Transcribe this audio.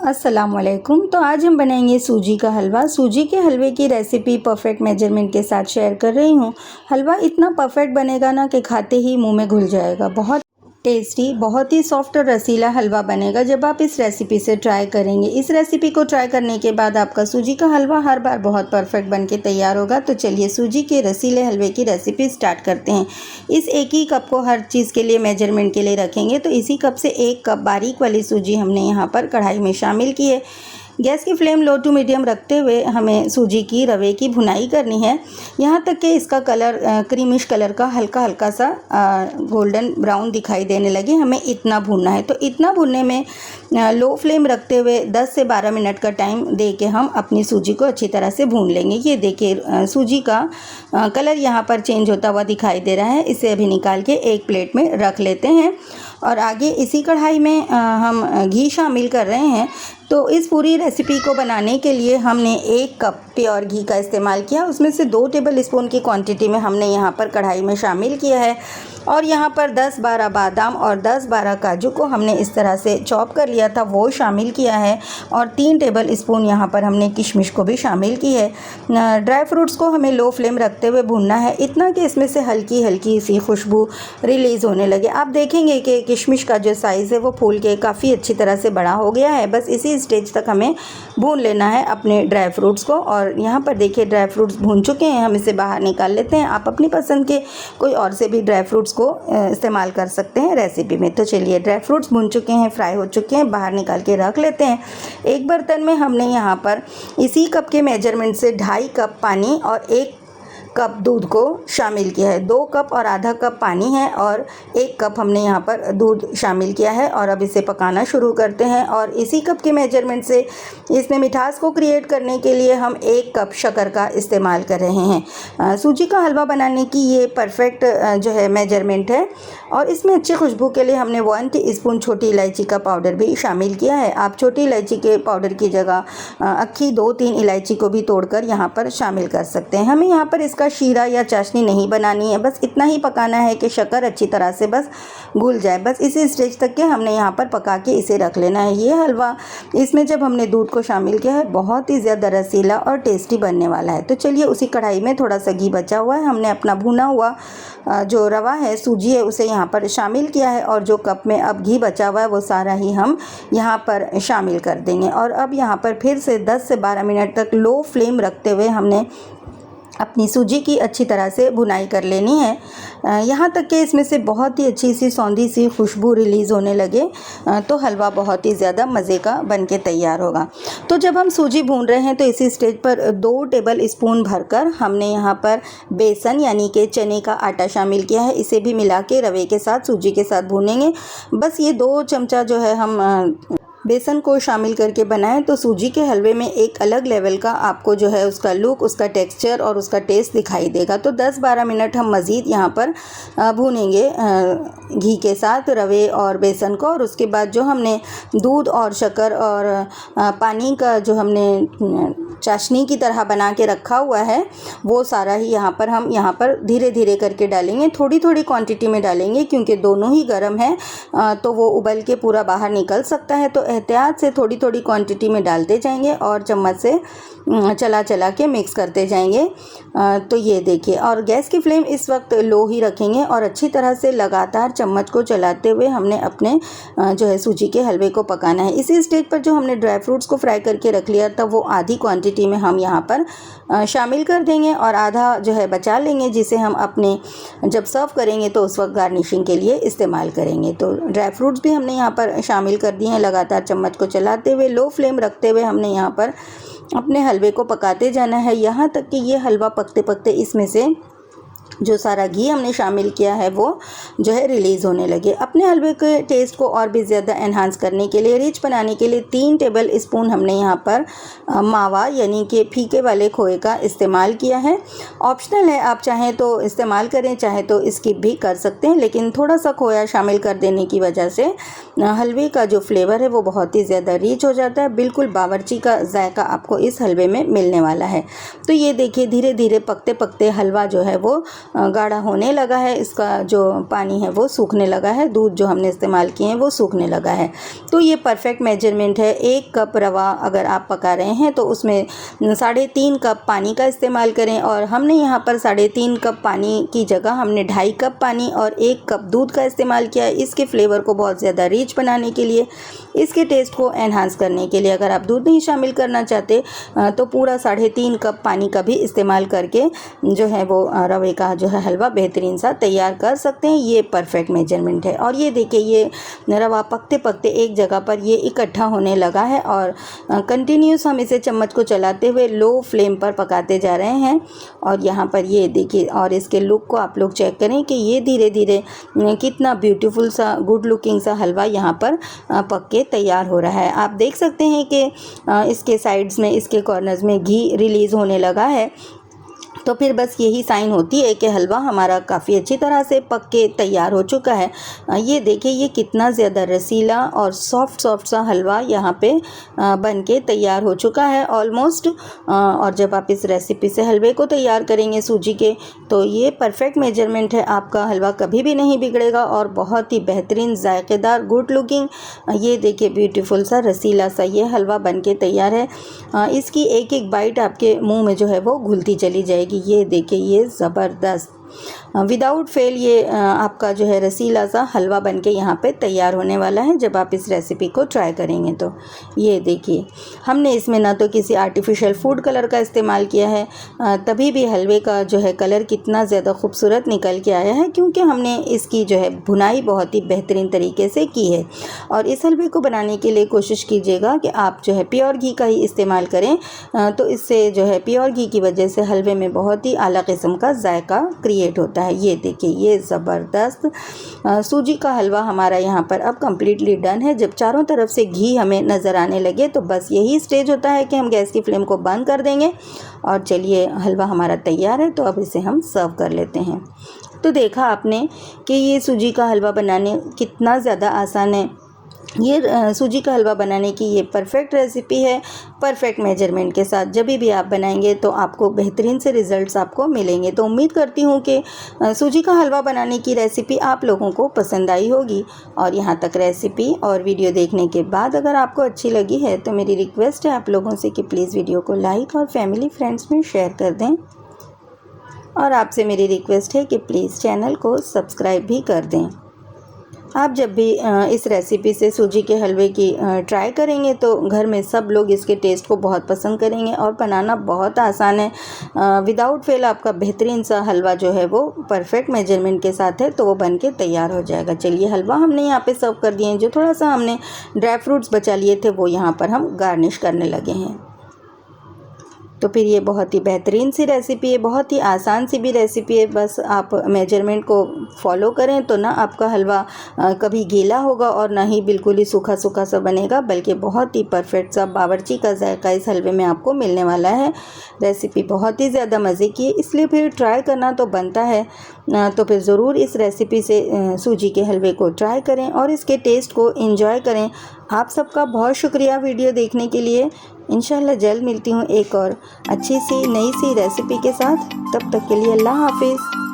अस्सलामुअलैकुम। तो आज हम बनाएंगे सूजी का हलवा। सूजी के हलवे की रेसिपी परफेक्ट मेजरमेंट के साथ शेयर कर रही हूँ। हलवा इतना परफेक्ट बनेगा ना कि खाते ही मुंह में घुल जाएगा। बहुत टेस्टी, बहुत ही सॉफ्ट और रसीला हलवा बनेगा जब आप इस रेसिपी से ट्राई करेंगे। इस रेसिपी को ट्राई करने के बाद आपका सूजी का हलवा हर बार बहुत परफेक्ट बन के तैयार होगा। तो चलिए सूजी के रसीले हलवे की रेसिपी स्टार्ट करते हैं। इस एक ही कप को हर चीज़ के लिए मेजरमेंट के लिए रखेंगे। तो इसी कप से 1 कप बारीक वाली सूजी हमने यहाँ पर कढ़ाई में शामिल की है। गैस की फ्लेम लो टू मीडियम रखते हुए हमें सूजी की रवे की भुनाई करनी है, यहाँ तक कि इसका कलर क्रीमिश कलर का हल्का हल्का सा गोल्डन ब्राउन दिखाई देने लगे। हमें इतना भूनना है। तो इतना भूनने में लो फ्लेम रखते हुए 10 से 12 मिनट का टाइम दे के हम अपनी सूजी को अच्छी तरह से भून लेंगे। ये देखिए सूजी का कलर यहाँ पर चेंज होता हुआ दिखाई दे रहा है। इसे अभी निकाल के एक प्लेट में रख लेते हैं और आगे इसी कढ़ाई में हम घी शामिल कर रहे हैं। तो इस पूरी रेसिपी को बनाने के लिए हमने 1 कप प्योर घी का इस्तेमाल किया। उसमें से 2 टेबल स्पून की क्वांटिटी में हमने यहाँ पर कढ़ाई में शामिल किया है और यहाँ पर 10-12 बादाम और 10-12 काजू को हमने इस तरह से चॉप कर लिया था, वो शामिल किया है और 3 टेबल स्पून यहाँ पर हमने किशमिश को भी शामिल की है। ड्राई फ्रूट्स को हमें लो फ्लेम रखते हुए भूनना है, इतना कि इसमें से हल्की हल्की सी खुशबू रिलीज़ होने लगे। आप देखेंगे कि किशमिश का जो साइज़ है वो फूल के काफ़ी अच्छी तरह से बड़ा हो गया है। बस इसी स्टेज तक हमें भून लेना है अपने ड्राई फ्रूट्स को। और यहाँ पर देखिए ड्राई फ्रूट्स भून चुके हैं, हम इसे बाहर निकाल लेते हैं। आप अपनी पसंद के कोई और से भी ड्राई फ्रूट्स को इस्तेमाल कर सकते हैं रेसिपी में। तो चलिए ड्राई फ्रूट्स भून चुके हैं, फ्राई हो चुके हैं, बाहर निकाल के रख लेते हैं। एक बर्तन में हमने यहाँ पर इसी कप के मेजरमेंट से 2.5 कप पानी और 1 कप दूध को शामिल किया है। 2 कप और आधा कप पानी है और 1 कप हमने यहाँ पर दूध शामिल किया है और अब इसे पकाना शुरू करते हैं। और इसी कप के मेजरमेंट से इसमें मिठास को क्रिएट करने के लिए हम 1 कप शक्कर का इस्तेमाल कर रहे हैं। सूजी का हलवा बनाने की ये परफेक्ट जो है मेजरमेंट है। और इसमें अच्छी खुशबू के लिए हमने 1 टीस्पून छोटी इलायची का पाउडर भी शामिल किया है। आप छोटी इलायची के पाउडर की जगह अक्खी 2-3 इलायची को भी तोड़कर यहाँ पर शामिल कर सकते हैं। हमें यहाँ पर इसका शीरा या चाशनी नहीं बनानी है, बस इतना ही पकाना है कि शक्कर अच्छी तरह से बस घुल जाए। बस इसी स्टेज तक के हमने यहाँ पर पका के इसे रख लेना है। ये हलवा इसमें जब हमने दूध को शामिल किया है बहुत ही ज़्यादा रसीला और टेस्टी बनने वाला है। तो चलिए उसी कढ़ाई में थोड़ा सा घी बचा हुआ है, हमने अपना भुना हुआ जो रवा है, सूजी है, उसे यहाँ पर शामिल किया है और जो कप में अब घी बचा हुआ है वो सारा ही हम यहाँ पर शामिल कर देंगे। और अब यहाँ पर फिर से 10 से 12 मिनट तक लो फ्लेम रखते हुए हमने अपनी सूजी की अच्छी तरह से भुनाई कर लेनी है, यहाँ तक कि इसमें से बहुत ही अच्छी सी सौंधी सी खुशबू रिलीज़ होने लगे। तो हलवा बहुत ही ज़्यादा मज़े का बन के तैयार होगा। तो जब हम सूजी भून रहे हैं तो इसी स्टेज पर 2 टेबल स्पून भरकर हमने यहाँ पर बेसन यानी कि चने का आटा शामिल किया है। इसे भी मिला के रवे के साथ सूजी के साथ भूनेंगे। बस ये 2 चमचा जो है हम बेसन को शामिल करके बनाएं तो सूजी के हलवे में एक अलग लेवल का आपको जो है उसका लुक, उसका टेक्सचर और उसका टेस्ट दिखाई देगा। तो 10-12 मिनट हम मज़ीद यहाँ पर भूनेंगे घी के साथ रवे और बेसन को। और उसके बाद जो हमने दूध और शक्कर और पानी का जो हमने चाशनी की तरह बना के रखा हुआ है वो सारा ही हम यहाँ पर धीरे धीरे करके डालेंगे। थोड़ी थोड़ी क्वांटिटी में डालेंगे क्योंकि दोनों ही गर्म है तो वो उबल के पूरा बाहर निकल सकता है। तो एहतियात से थोड़ी थोड़ी क्वांटिटी में डालते जाएंगे और चम्मच से चला चला के मिक्स करते जाएंगे। तो ये देखिए, और गैस की फ्लेम इस वक्त लो ही रखेंगे और अच्छी तरह से लगातार चम्मच को चलाते हुए हमने अपने जो है सूजी के हलवे को पकाना है। इसी स्टेज पर जो हमने ड्राई फ्रूट्स को फ्राई करके रख लिया था वो आधी क्वांटिटी में हम यहाँ पर शामिल कर देंगे और आधा जो है बचा लेंगे, जिसे हम अपने जब सर्व करेंगे तो उस वक्त गार्निशिंग के लिए इस्तेमाल करेंगे। तो ड्राई फ्रूट्स भी हमने यहाँ पर शामिल कर दिए हैं। लगातार चम्मच को चलाते हुए लो फ्लेम रखते हुए हमने यहाँ पर अपने हलवे को पकाते जाना है, यहाँ तक कि ये हलवा पकते पकते इसमें से जो सारा घी हमने शामिल किया है वो जो है रिलीज़ होने लगे। अपने हलवे के टेस्ट को और भी ज़्यादा एनहांस करने के लिए, रिच बनाने के लिए 3 टेबल स्पून हमने यहाँ पर मावा यानी कि फीके वाले खोए का इस्तेमाल किया है। ऑप्शनल है, आप चाहें तो इस्तेमाल करें, चाहें तो स्किप भी कर सकते हैं, लेकिन थोड़ा सा खोया शामिल कर देने की वजह से हलवे का जो फ्लेवर है वो बहुत ही ज़्यादा रिच हो जाता है। बिल्कुल बावर्ची का जायका आपको इस हलवे में मिलने वाला है। तो ये देखिए धीरे धीरे पकते पकते हलवा जो है वो गाढ़ा होने लगा है, इसका जो पानी है वो सूखने लगा है, दूध जो हमने इस्तेमाल किए हैं वो सूखने लगा है। तो ये परफेक्ट मेजरमेंट है। 1 कप रवा अगर आप पका रहे हैं तो उसमें 3.5 कप पानी का इस्तेमाल करें, और हमने यहाँ पर 3.5 कप पानी की जगह हमने 2.5 कप पानी और 1 कप दूध का इस्तेमाल किया है। इसके फ्लेवर को बहुत ज़्यादा रिच बनाने के लिए, इसके टेस्ट को एनहांस करने के लिए। अगर आप दूध नहीं शामिल करना चाहते तो पूरा 3.5 कप पानी का भी इस्तेमाल करके जो है वो रवे का जो है हलवा बेहतरीन सा तैयार कर सकते हैं। ये परफेक्ट मेजरमेंट है। और ये देखिए, ये रवा पकते पकते एक जगह पर ये इकट्ठा होने लगा है, और कंटिन्यूस हम इसे चम्मच को चलाते हुए लो फ्लेम पर पकाते जा रहे हैं। और यहाँ पर ये देखिए, और इसके लुक को आप लोग चेक करें कि ये धीरे धीरे कितना ब्यूटीफुल सा गुड लुकिंग सा हलवा यहाँ पर पक के तैयार हो रहा है। आप देख सकते हैं कि इसके साइड्स में, इसके कॉर्नर्स में घी रिलीज़ होने लगा है। तो फिर बस यही साइन होती है कि हलवा हमारा काफ़ी अच्छी तरह से पक के तैयार हो चुका है। ये देखिए, ये कितना ज़्यादा रसीला और सॉफ्ट सा हलवा यहाँ पे बन के तैयार हो चुका है ऑलमोस्ट। और जब आप इस रेसिपी से हलवे को तैयार करेंगे सूजी के, तो ये परफेक्ट मेजरमेंट है। आपका हलवा कभी भी नहीं बिगड़ेगा और बहुत ही बेहतरीन, जायकेदार, गुड लुकिंग, ये देखिए ब्यूटीफुल सा रसीला सा ये हलवा बन के तैयार है। इसकी एक एक बाइट आपके मुँह में जो है वो घुलती चली जाएगी। ये देखिए, ये ज़बरदस्त विदाउट फेल ये आपका जो है रसीला सा हलवा बनके यहाँ पे तैयार होने वाला है जब आप इस रेसिपी को ट्राई करेंगे। तो ये देखिए, हमने इसमें ना तो किसी आर्टिफिशियल फूड कलर का इस्तेमाल किया है, तभी भी हलवे का जो है कलर कितना ज़्यादा खूबसूरत निकल के आया है, क्योंकि हमने इसकी जो है भुनाई बहुत ही बेहतरीन तरीके से की है। और इस हलवे को बनाने के लिए कोशिश कीजिएगा कि आप जो है प्योर घी का ही इस्तेमाल करें, तो इससे जो है प्योर घी की वजह से हलवे में बहुत ही आला किस्म का जायका क्रिएट होता है। ये देखिए, ये ज़बरदस्त सूजी का हलवा हमारा यहाँ पर अब कम्प्लीटली डन है। जब चारों तरफ से घी हमें नज़र आने लगे तो बस यही स्टेज होता है कि हम गैस की फ्लेम को बंद कर देंगे। और चलिए, हलवा हमारा तैयार है, तो अब इसे हम सर्व कर लेते हैं। तो देखा आपने कि ये सूजी का हलवा बनाने कितना ज़्यादा आसान है। ये सूजी का हलवा बनाने की ये परफेक्ट रेसिपी है, परफेक्ट मेजरमेंट के साथ। जब भी आप बनाएंगे तो आपको बेहतरीन से रिज़ल्ट्स आपको मिलेंगे। तो उम्मीद करती हूँ कि सूजी का हलवा बनाने की रेसिपी आप लोगों को पसंद आई होगी। और यहाँ तक रेसिपी और वीडियो देखने के बाद अगर आपको अच्छी लगी है तो मेरी रिक्वेस्ट है आप लोगों से कि प्लीज़ वीडियो को लाइक और फैमिली फ्रेंड्स में शेयर कर दें। और आपसे मेरी रिक्वेस्ट है कि प्लीज़ चैनल को सब्सक्राइब भी कर दें। आप जब भी इस रेसिपी से सूजी के हलवे की ट्राई करेंगे तो घर में सब लोग इसके टेस्ट को बहुत पसंद करेंगे। और बनाना बहुत आसान है। विदाउट फेल आपका बेहतरीन सा हलवा जो है वो परफेक्ट मेजरमेंट के साथ है, तो वो बन के तैयार हो जाएगा। चलिए, हलवा हमने यहाँ पे सर्व कर दिए हैं। जो थोड़ा सा हमने ड्राई फ्रूट्स बचा लिए थे वो यहाँ पर हम गार्निश करने लगे हैं। तो फिर ये बहुत ही बेहतरीन सी रेसिपी है, बहुत ही आसान सी भी रेसिपी है। बस आप मेजरमेंट को फॉलो करें तो ना आपका हलवा कभी गीला होगा और ना ही बिल्कुल ही सूखा सूखा सा बनेगा, बल्कि बहुत ही परफेक्ट सा बावर्ची का जायका इस हलवे में आपको मिलने वाला है। रेसिपी बहुत ही ज़्यादा मज़े की है, इसलिए फिर ट्राई करना तो बनता है। तो फिर ज़रूर इस रेसिपी से सूजी के हलवे को ट्राई करें और इसके टेस्ट को एंजॉय करें। आप सबका बहुत शुक्रिया वीडियो देखने के लिए। इंशाल्लाह जल्द मिलती हूँ एक और अच्छी सी नई सी रेसिपी के साथ। तब तक के लिए अल्लाह हाफिज़।